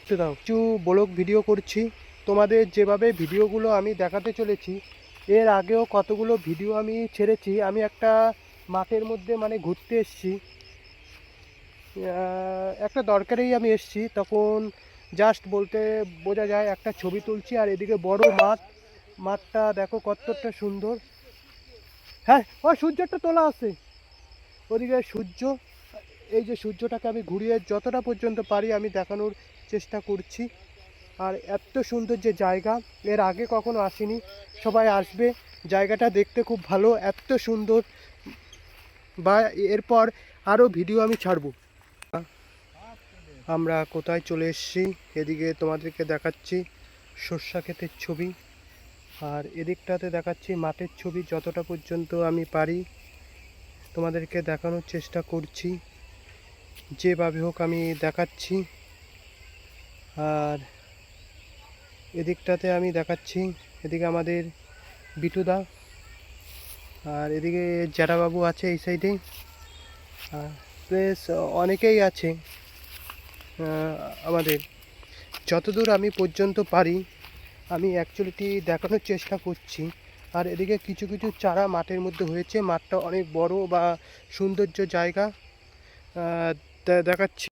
করতে দাও। কিছু ব্লগ ভিডিও করছি, তোমাদের যেভাবে ভিডিওগুলো আমি দেখাতে চলেছি, এর আগেও কতগুলো ভিডিও আমি ছেড়েছি। আমি একটা মাঠের মধ্যে মানে ঘুরতে এসেছি, একটা দরকারেই আমি এসেছি, তখন জাস্ট বলতে বোঝা যায় একটা ছবি তুলছি। আর এদিকে বড় মাঠ, মাঠটা দেখো কতটা সুন্দর। হ্যাঁ, ও সূর্যটা তোলা আছে ওদিকে সূর্য। এই যে সূর্যটাকে আমি ঘুরিয়ে যতটা পর্যন্ত পারি আমি দেখানোর চেষ্টা করছি। আর এত সুন্দর যে জায়গা, এর আগে কখনো আসিনি, সবাই আসবে, জায়গাটা দেখতে খুব ভালো, এত সুন্দর। বা এরপর আরও ভিডিও আমি ছাড়বো। আমরা কোথায় চলে এসেছি, এদিকে তোমাদেরকে দেখাচ্ছি সর্ষা ক্ষেতের ছবি, আর এদিকটাতে দেখাচ্ছি মাঠের ছবি। যতটা পর্যন্ত আমি পারি তোমাদেরকে দেখানোর চেষ্টা করছি, যেভাবে হোক আমি দেখাচ্ছি। আর এদিকটাতে আমি দেখাচ্ছি, এদিকে আমাদের বিটুদা, আর এদিকে জ্যাঠাবাবু আছে এই সাইডে, প্লেস অনেকেই আছে। আমাদের যতদূর আমি পর্যন্ত পারি আমি অ্যাকচুয়ালিটি দেখানোর চেষ্টা করছি। আর এদিকে কিছু কিছু চারা মাঠের মধ্যে হয়েছে, মাঠটা অনেক বড় বা সৌন্দর্য জায়গা দেখাচ্ছি।